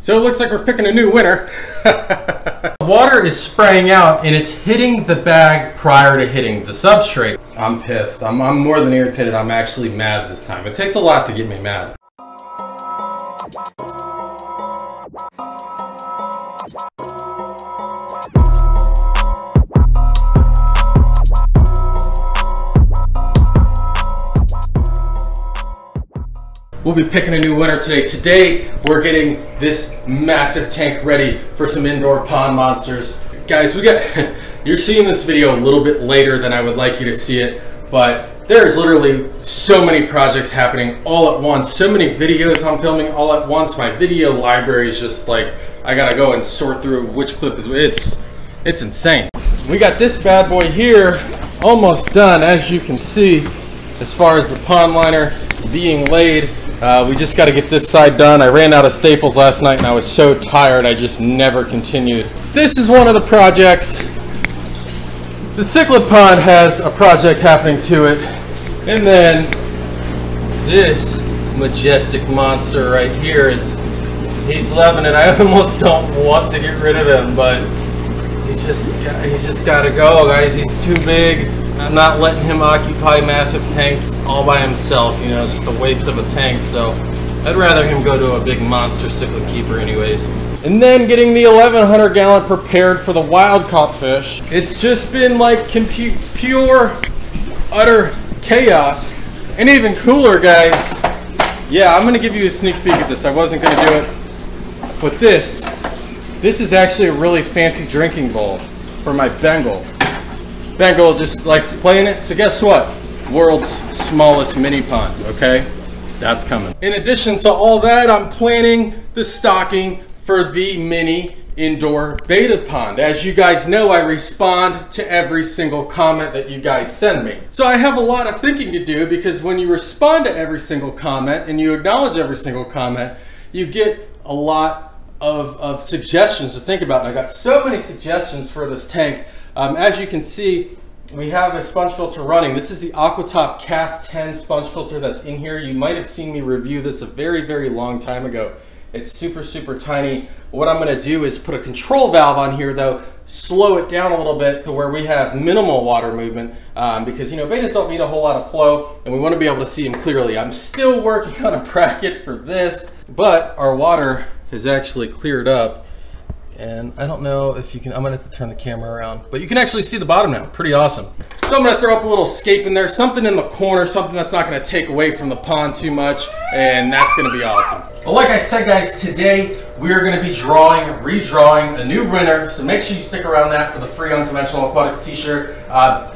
So it looks like we're picking a new winner. Water is spraying out and it's hitting the bag prior to hitting the substrate. I'm pissed. I'm more than irritated. I'm actually mad this time. It takes a lot to get me mad. We'll be picking a new winner today. Today, we're getting this massive tank ready for some indoor pond monsters. Guys, you're seeing this video a little bit later than I would like you to see it, but there's literally so many projects happening all at once. So many videos I'm filming all at once. My video library is just like, I gotta go and sort through which clip is, it's insane. We got this bad boy here almost done, as you can see, as far as the pond liner being laid. We just got to get this side done. I ran out of staples last night and I was so tired I just never continued. This is one of the projects. The cichlid pond has a project happening to it. And then this majestic monster right here he's loving it. I almost don't want to get rid of him, but he's just got to go, guys. He's too big. I'm not letting him occupy massive tanks all by himself, you know, it's just a waste of a tank, so I'd rather him go to a big monster cichlid keeper anyways. And then getting the 1100 gallon prepared for the wild caught fish. It's just been like pure, utter chaos. And even cooler, guys, yeah, I'm gonna give you a sneak peek at this. I wasn't gonna do it, but this is actually a really fancy drinking bowl for my Bengal. Bengal just likes playing it, so guess what? World's smallest mini pond, okay? That's coming. In addition to all that, I'm planning the stocking for the mini indoor beta pond. As you guys know, I respond to every single comment that you guys send me. So I have a lot of thinking to do, because when you respond to every single comment and you acknowledge every single comment, you get a lot of suggestions to think about. And I got so many suggestions for this tank. As you can see, we have a sponge filter running. This is the Aquatop CAF 10 sponge filter that's in here. You might have seen me review this a very, very long time ago. It's super, super tiny. What I'm gonna do is put a control valve on here though, slow it down a little bit to where we have minimal water movement, because, you know, betas don't need a whole lot of flow and we wanna be able to see them clearly. I'm still working on a bracket for this, but our water has actually cleared up. And I don't know if you can, I'm gonna have to turn the camera around, but you can actually see the bottom now, pretty awesome. So I'm gonna throw up a little scape in there, something in the corner, something that's not gonna take away from the pond too much, and that's gonna be awesome. Well, like I said, guys, today we're gonna be redrawing a new winner, so make sure you stick around that for the free Unconventional Aquatics t-shirt.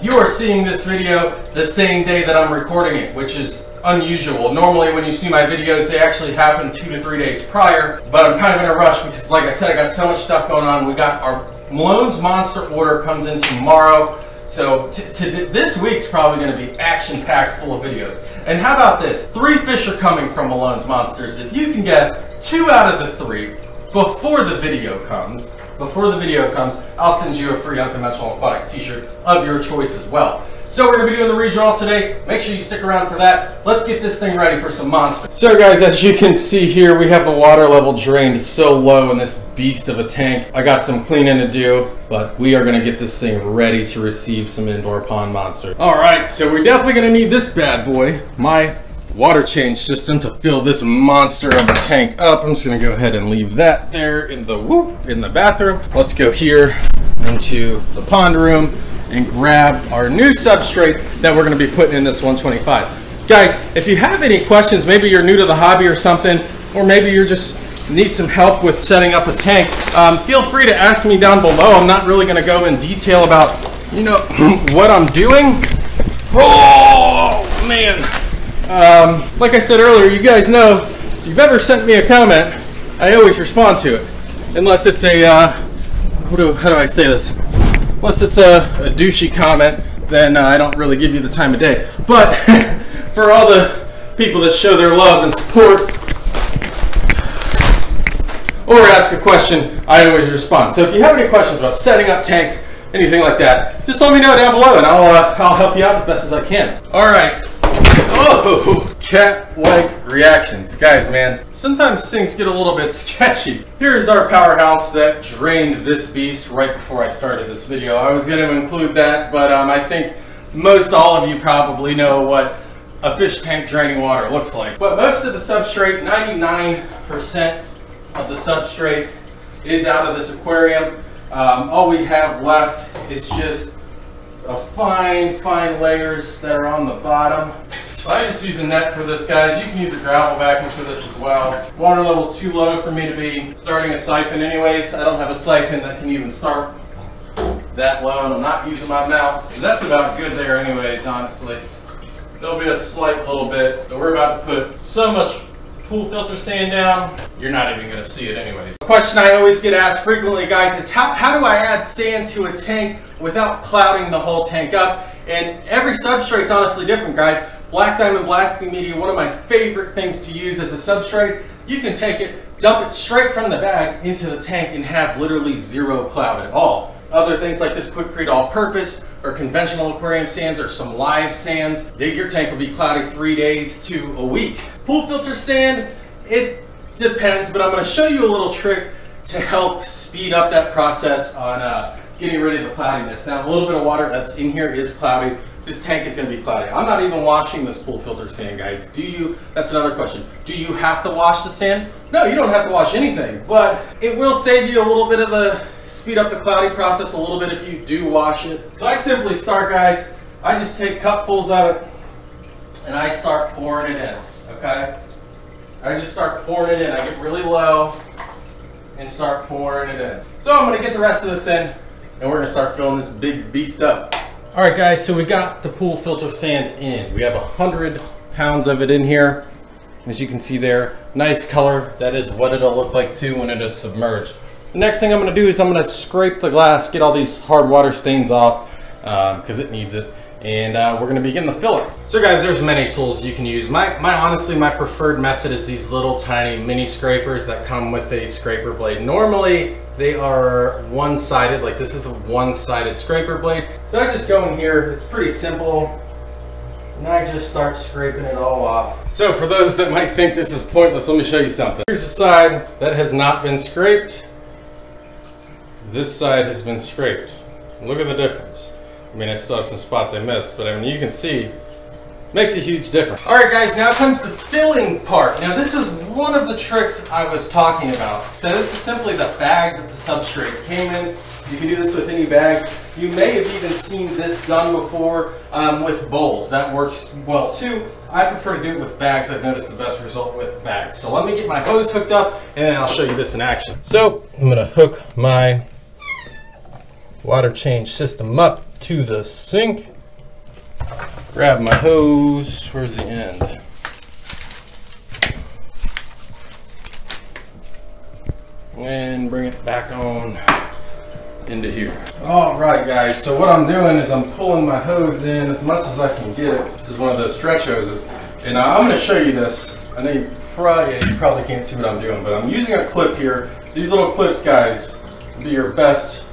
You are seeing this video the same day that I'm recording it, which is unusual. Normally when you see my videos, they actually happen 2 to 3 days prior, but I'm kind of in a rush because, like I said, I got so much stuff going on. We got our Malone's Monster order comes in tomorrow, so this week's probably going to be action-packed full of videos. And how about this? 3 fish are coming from Malone's Monsters. If you can guess 2 out of the 3 before the video comes, I'll send you a free Unconventional Aquatics t-shirt of your choice as well. So we're going to be doing the redraw today. Make sure you stick around for that. Let's get this thing ready for some monsters. So guys, as you can see here, we have the water level drained so low in this beast of a tank. I got some cleaning to do, but we are going to get this thing ready to receive some indoor pond monsters. All right, so we're definitely going to need this bad boy, my water change system, to fill this monster of a tank up. I'm just going to go ahead and leave that there in the bathroom. Let's go here into the pond room and grab our new substrate that we're going to be putting in this 125. Guys, if you have any questions, maybe you're new to the hobby or something, or maybe you just need some help with setting up a tank, feel free to ask me down below. I'm not really going to go in detail about, you know, what I'm doing. Oh, man. Like I said earlier, you guys know, if you've ever sent me a comment, I always respond to it. Unless it's a, how do I say this? Unless it's a douchey comment, then I don't really give you the time of day. But for all the people that show their love and support or ask a question, I always respond. So if you have any questions about setting up tanks, anything like that, just let me know down below and I'll help you out as best as I can. All right, Oh, cat-like reactions. Guys, man, sometimes things get a little bit sketchy. Here's our powerhouse that drained this beast right before I started this video. I was going to include that, but I think most all of you probably know what a fish tank draining water looks like. But most of the substrate, 99% of the substrate is out of this aquarium. All we have left is just a fine layers that are on the bottom. So I just use a net for this, guys. You can use a gravel vacuum for this as well. Water level's too low for me to be starting a siphon anyways. I don't have a siphon that can even start that low, and I'm not using my mouth. That's about good there anyways, honestly. There'll be a slight little bit, but we're about to put so much pool filter sand down, you're not even gonna see it anyways. The question I always get asked frequently, guys, is how do I add sand to a tank without clouding the whole tank up? And every substrate's honestly different, guys. Black diamond blasting media, one of my favorite things to use as a substrate. You can take it, dump it straight from the bag into the tank and have literally zero cloud at all. Other things like this Quikrete all-purpose or conventional aquarium sands or some live sands, your tank will be cloudy 3 days to a week. Pool filter sand, it depends, but I'm going to show you a little trick to help speed up that process on getting rid of the cloudiness. Now, a little bit of water that's in here is cloudy. This tank is going to be cloudy. I'm not even washing this pool filter sand, guys. Do you? That's another question. Do you have to wash the sand? No, you don't have to wash anything, but it will save you a little bit of the, speed up the cloudy process a little bit if you do wash it. So I simply start, guys, I just take cupfuls of it and I start pouring it in, okay? I just start pouring it in. I get really low and start pouring it in. So I'm going to get the rest of this in and we're going to start filling this big beast up. All right, guys, so we got the pool filter sand in. We have 100 pounds of it in here. As you can see there, nice color. That is what it'll look like too when it is submerged. The next thing I'm gonna do is I'm gonna scrape the glass, get all these hard water stains off, because it needs it. And we're gonna begin the filler. So guys, there's many tools you can use. Honestly, my preferred method is these little tiny mini scrapers that come with a scraper blade. Normally, they are one-sided, like this is a one-sided scraper blade. So I just go in here, it's pretty simple, and I just start scraping it all off. So for those that might think this is pointless, let me show you something. Here's a side that has not been scraped. This side has been scraped. Look at the difference. I mean, I still have some spots I missed, but I mean, you can see, makes a huge difference. All right, guys, now comes the filling part. Now, this is one of the tricks I was talking about. So this is simply the bag that the substrate came in. You can do this with any bags. You may have even seen this done before with bowls. That works well too. I prefer to do it with bags. I've noticed the best result with bags. So let me get my hose hooked up and then I'll show you this in action. So I'm gonna hook my water change system up to the sink. Grab my hose, where's the end? And bring it back on into here. All right, guys, so what I'm doing is I'm pulling my hose in as much as I can get it. This is one of those stretch hoses. And I'm gonna show you this. I know you probably can't see what I'm doing, but I'm using a clip here. These little clips, guys, will be your best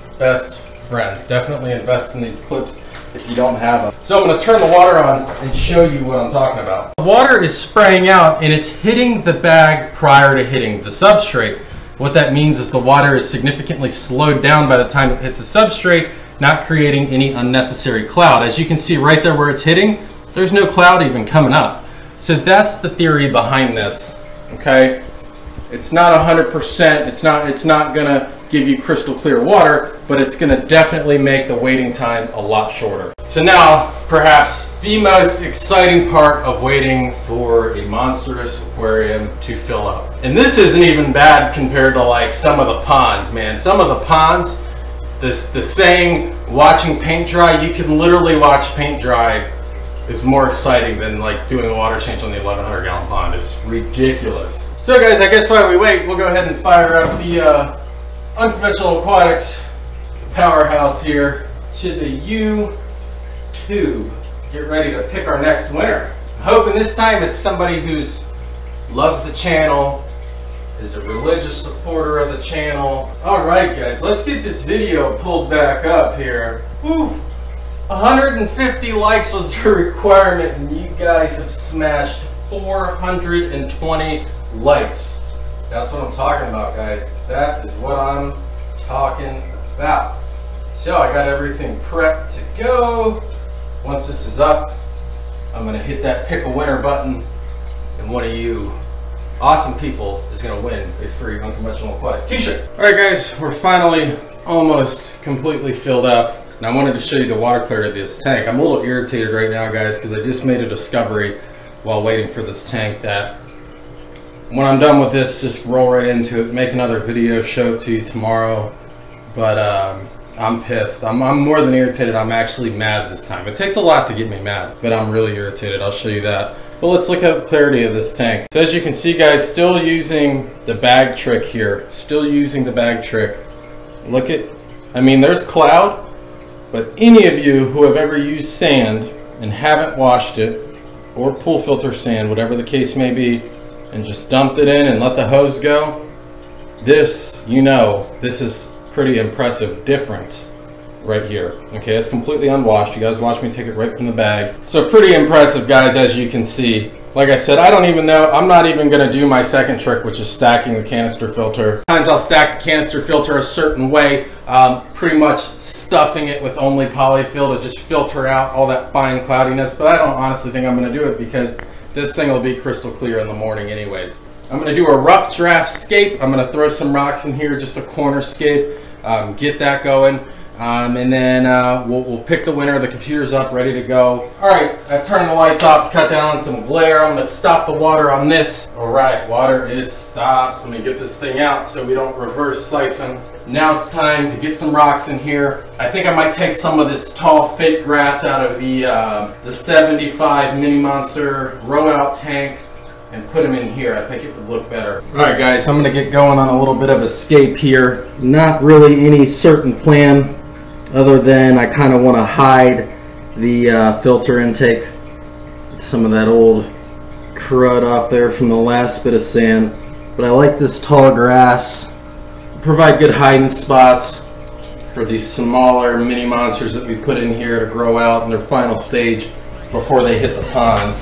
friends. Definitely invest in these clips if you don't have them. So I'm going to turn the water on and show you what I'm talking about. The water is spraying out and it's hitting the bag prior to hitting the substrate. What that means is the water is significantly slowed down by the time it hits the substrate, not creating any unnecessary cloud. As you can see right there where it's hitting, there's no cloud even coming up. So that's the theory behind this, okay? It's not 100%, it's not gonna give you crystal clear water, but it's gonna definitely make the waiting time a lot shorter. So now, perhaps the most exciting part of waiting for a monstrous aquarium to fill up. And this isn't even bad compared to like some of the ponds, man. Some of the ponds, the saying, watching paint dry, you can literally watch paint dry is more exciting than like doing a water change on the 1,100 gallon pond. It's ridiculous. So guys, I guess while we wait, we'll go ahead and fire up the Unconventional Aquatics powerhouse here to the U-tube. Get ready to pick our next winner. I'm hoping this time it's somebody who's loves the channel, is a religious supporter of the channel. All right, guys, let's get this video pulled back up here. Woo! 150 likes was the requirement, and you guys have smashed 420 likes. That's what I'm talking about, guys. That is what I'm talking about. So I got everything prepped to go. Once this is up, I'm gonna hit that pick a winner button, and one of you awesome people is gonna win a free unconventional aquatics t-shirt. All right, guys, we're finally almost completely filled up. And I wanted to show you the water clarity of this tank. I'm a little irritated right now, guys, because I just made a discovery while waiting for this tank that when I'm done with this, just roll right into it, make another video, show it to you tomorrow. But I'm pissed. I'm more than irritated. I'm actually mad this time. It takes a lot to get me mad, but I'm really irritated. I'll show you that. But let's look at the clarity of this tank. So as you can see, guys, still using the bag trick here. Still using the bag trick. Look at, I mean, there's cloud. But any of you who have ever used sand and haven't washed it, or pool filter sand, whatever the case may be, and just dumped it in and let the hose go, this, you know, this is pretty impressive difference right here. Okay, it's completely unwashed. You guys watch me take it right from the bag. So pretty impressive, guys, as you can see. Like I said, I don't even know, I'm not even gonna do my second trick, which is stacking the canister filter. Sometimes I'll stack the canister filter a certain way, pretty much stuffing it with only polyfill to just filter out all that fine cloudiness, but I don't honestly think I'm gonna do it because this thing will be crystal clear in the morning anyways. I'm gonna do a rough draft scape. I'm gonna throw some rocks in here, just a corner scape, get that going. And then we'll pick the winner. The computer's up, ready to go. All right, I've turned the lights off to cut down on some glare. I'm gonna stop the water on this. All right, water is stopped. Let me get this thing out so we don't reverse siphon. Now it's time to get some rocks in here. I think I might take some of this tall fake grass out of the 75 Mini Monster row out tank and put them in here. I think it would look better. All right, guys, I'm gonna get going on a little bit of escape here. Not really any certain plan, other than I kind of want to hide the filter intake, some of that old crud off there from the last bit of sand. But I like this tall grass, provide good hiding spots for these smaller mini monsters that we put in here to grow out in their final stage before they hit the pond.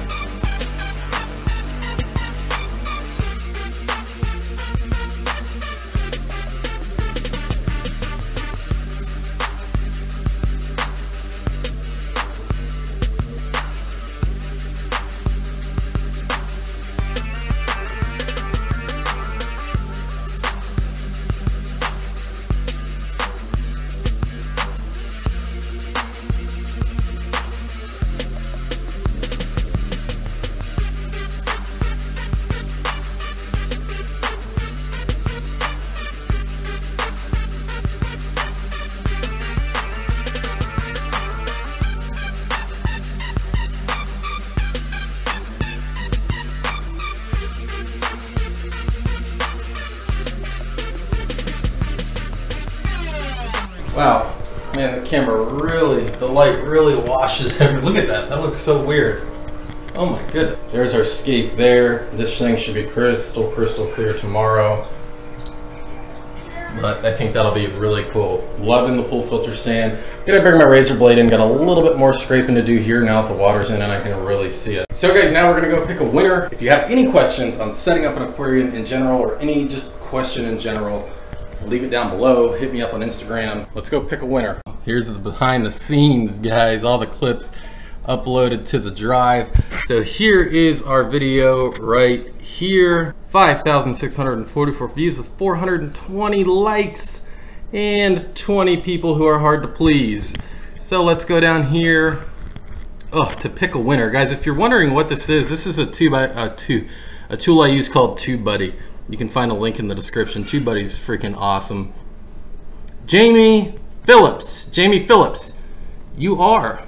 Wow, man, the camera really, the light really washes everything. Look at that, that looks so weird. Oh my goodness. There's our scape there. This thing should be crystal clear tomorrow. But I think that'll be really cool. Loving the pool filter sand. I'm gonna bring my razor blade in, got a little bit more scraping to do here now that the water's in and I can really see it. So guys, now we're gonna go pick a winner. If you have any questions on setting up an aquarium in general or any just question in general, leave it down below, hit me up on Instagram. Let's go pick a winner. Here's the behind the scenes, guys, all the clips uploaded to the drive. So here is our video right here. 5,644 views with 420 likes and 20 people who are hard to please. So let's go down here to pick a winner. Guys, if you're wondering what this is a tool I use called TubeBuddy. You can find a link in the description. TubeBuddy's freaking awesome. Jamie Phillips, you are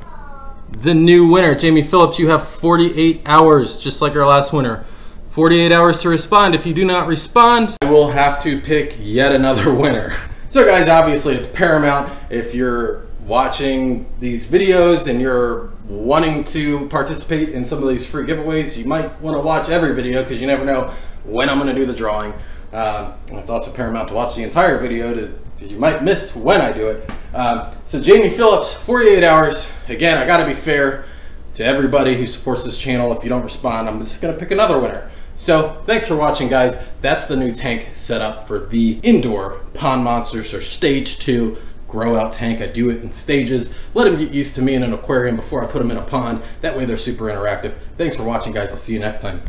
the new winner. Jamie Phillips, you have 48 hours, just like our last winner. 48 hours to respond. If you do not respond, I will have to pick yet another winner. So guys, obviously it's paramount if you're watching these videos and you're wanting to participate in some of these free giveaways, you might want to watch every video because you never know when I'm going to do the drawing. It's also paramount to watch the entire video. You might miss when I do it. So Jamie Phillips, 48 hours. Again, I gotta be fair to everybody who supports this channel. If you don't respond, I'm just gonna pick another winner. So thanks for watching, guys. That's the new tank setup for the indoor pond monsters, or stage 2 grow out tank. I do it in stages. Let them get used to me in an aquarium before I put them in a pond. That way they're super interactive. Thanks for watching, guys. I'll see you next time.